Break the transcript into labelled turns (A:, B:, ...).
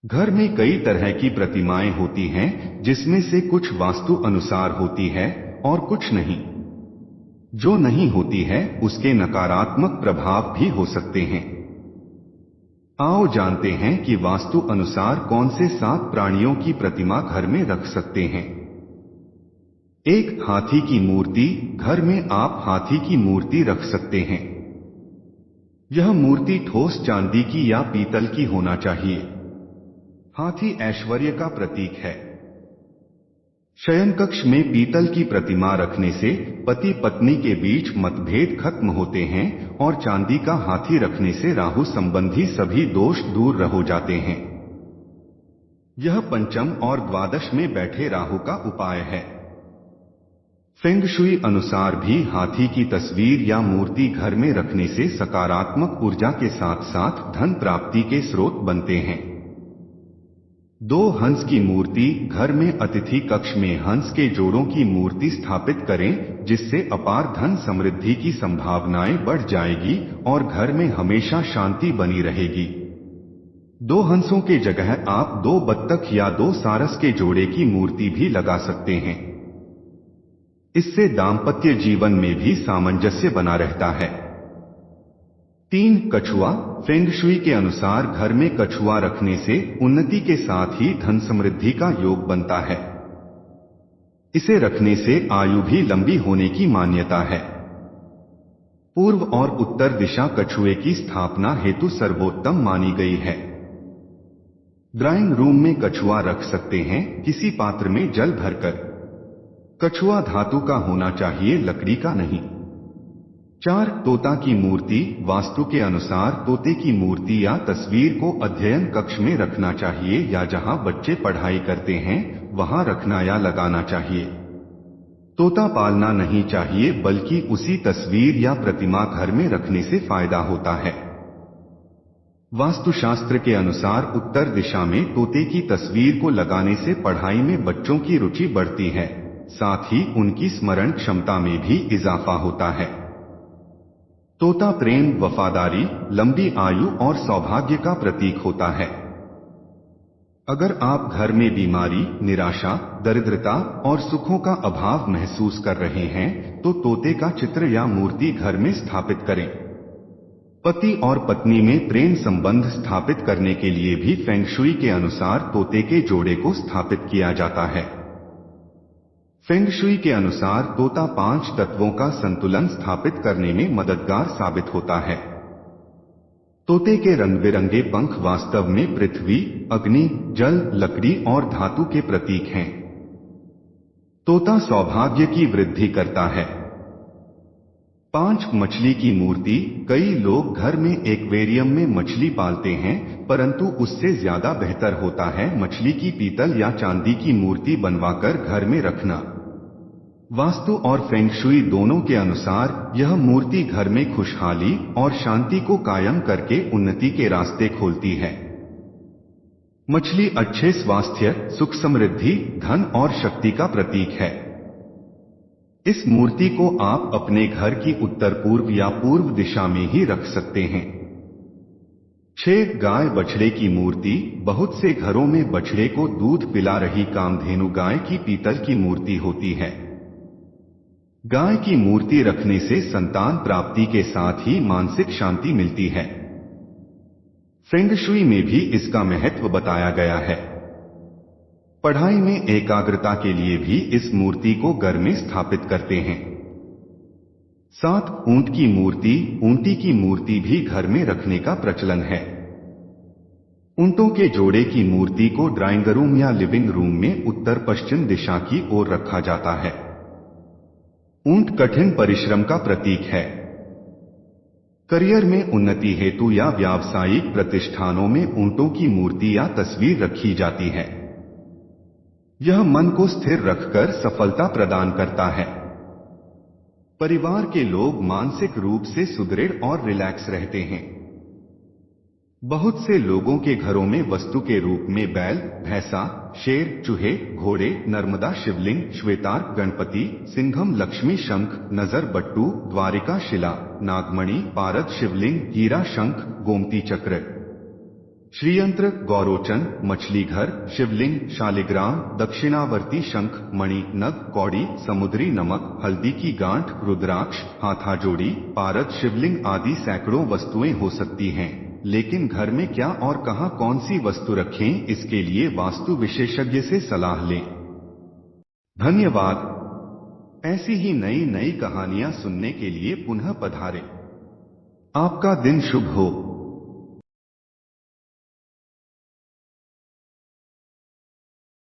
A: घर में कई तरह की प्रतिमाएं होती हैं, जिसमें से कुछ वास्तु अनुसार होती है और कुछ नहीं। जो नहीं होती है उसके नकारात्मक प्रभाव भी हो सकते हैं। आओ जानते हैं कि वास्तु अनुसार कौन से 7 प्राणियों की प्रतिमा घर में रख सकते हैं। 1. हाथी की मूर्ति। घर में आप हाथी की मूर्ति रख सकते हैं। यह मूर्ति ठोस चांदी की या पीतल की होना चाहिए। हाथी ऐश्वर्य का प्रतीक है। शयन कक्ष में पीतल की प्रतिमा रखने से पति पत्नी के बीच मतभेद खत्म होते हैं और चांदी का हाथी रखने से राहु संबंधी सभी दोष दूर हो जाते हैं। यह पंचम और द्वादश में बैठे राहु का उपाय है। फेंग शुई अनुसार भी हाथी की तस्वीर या मूर्ति घर में रखने से सकारात्मक ऊर्जा के साथ साथ धन प्राप्ति के स्रोत बनते हैं। 2. हंस की मूर्ति। घर में अतिथि कक्ष में हंस के जोड़ों की मूर्ति स्थापित करें, जिससे अपार धन समृद्धि की संभावनाएं बढ़ जाएगी और घर में हमेशा शांति बनी रहेगी। 2 हंसों के जगह आप 2 बत्तख या 2 सारस के जोड़े की मूर्ति भी लगा सकते हैं। इससे दाम्पत्य जीवन में भी सामंजस्य बना रहता है। 3. कछुआ। फेंग शुई के अनुसार घर में कछुआ रखने से उन्नति के साथ ही धन समृद्धि का योग बनता है। इसे रखने से आयु भी लंबी होने की मान्यता है। पूर्व और उत्तर दिशा कछुए की स्थापना हेतु सर्वोत्तम मानी गई है। ड्राइंग रूम में कछुआ रख सकते हैं, किसी पात्र में जल भरकर। कछुआ धातु का होना चाहिए, लकड़ी का नहीं। 4. तोता की मूर्ति। वास्तु के अनुसार तोते की मूर्ति या तस्वीर को अध्ययन कक्ष में रखना चाहिए या जहां बच्चे पढ़ाई करते हैं वहां रखना या लगाना चाहिए। तोता पालना नहीं चाहिए, बल्कि उसी तस्वीर या प्रतिमा घर में रखने से फायदा होता है। वास्तुशास्त्र के अनुसार उत्तर दिशा में तोते की तस्वीर को लगाने से पढ़ाई में बच्चों की रुचि बढ़ती है, साथ ही उनकी स्मरण क्षमता में भी इजाफा होता है। तोता प्रेम, वफादारी, लंबी आयु और सौभाग्य का प्रतीक होता है। अगर आप घर में बीमारी, निराशा, दरिद्रता और सुखों का अभाव महसूस कर रहे हैं तो तोते का चित्र या मूर्ति घर में स्थापित करें। पति और पत्नी में प्रेम संबंध स्थापित करने के लिए भी फेंग शुई के अनुसार तोते के जोड़े को स्थापित किया जाता है। फेंग शुई के अनुसार तोता 5 तत्वों का संतुलन स्थापित करने में मददगार साबित होता है। तोते के रंग बिरंगे पंख वास्तव में पृथ्वी, अग्नि, जल, लकड़ी और धातु के प्रतीक हैं। तोता सौभाग्य की वृद्धि करता है। 5. मछली की मूर्ति। कई लोग घर में एक्वेरियम में मछली पालते हैं, परंतु उससे ज्यादा बेहतर होता है मछली की पीतल या चांदी की मूर्ति बनवाकर घर में रखना। वास्तु और फेंग शुई दोनों के अनुसार यह मूर्ति घर में खुशहाली और शांति को कायम करके उन्नति के रास्ते खोलती है। मछली अच्छे स्वास्थ्य, सुख समृद्धि, धन और शक्ति का प्रतीक है। इस मूर्ति को आप अपने घर की उत्तर पूर्व या पूर्व दिशा में ही रख सकते हैं। 6. गाय बछड़े की मूर्ति। बहुत से घरों में बछड़े को दूध पिला रही कामधेनु गाय की पीतल की मूर्ति होती है। गाय की मूर्ति रखने से संतान प्राप्ति के साथ ही मानसिक शांति मिलती है। फेंग शुई में भी इसका महत्व बताया गया है। पढ़ाई में एकाग्रता के लिए भी इस मूर्ति को घर में स्थापित करते हैं। 7. ऊंट की मूर्ति। ऊंटी की मूर्ति भी घर में रखने का प्रचलन है। ऊंटों के जोड़े की मूर्ति को ड्राइंग रूम या लिविंग रूम में उत्तर पश्चिम दिशा की ओर रखा जाता है। ऊंट कठिन परिश्रम का प्रतीक है। करियर में उन्नति हेतु या व्यावसायिक प्रतिष्ठानों में ऊंटों की मूर्ति या तस्वीर रखी जाती है। यह मन को स्थिर रखकर सफलता प्रदान करता है। परिवार के लोग मानसिक रूप से सुदृढ़ और रिलैक्स रहते हैं। बहुत से लोगों के घरों में वस्तु के रूप में बैल, भैंसा, शेर, चूहे, घोड़े, नर्मदा शिवलिंग, श्वेतार्क गणपति, सिंघम लक्ष्मी शंख, नजर बट्टू, द्वारिका शिला, नागमणि, पारद शिवलिंग, हीरा शंख, गोमती चक्र, श्रीयंत्र, गौरोचन, मछली घर, शिवलिंग, शालिग्राम, दक्षिणावर्ती शंख, मणि, नग, कौड़ी, समुद्री नमक, हल्दी की गांठ, रुद्राक्ष, हाथाजोड़ी, पारद, शिवलिंग आदि सैकड़ों वस्तुएं हो सकती हैं। लेकिन घर में क्या और कहां कौन सी वस्तु रखें, इसके लिए वास्तु विशेषज्ञ से सलाह लें। धन्यवाद। ऐसी ही नई नई कहानियां सुनने के लिए पुनः पधारें। आपका दिन शुभ हो।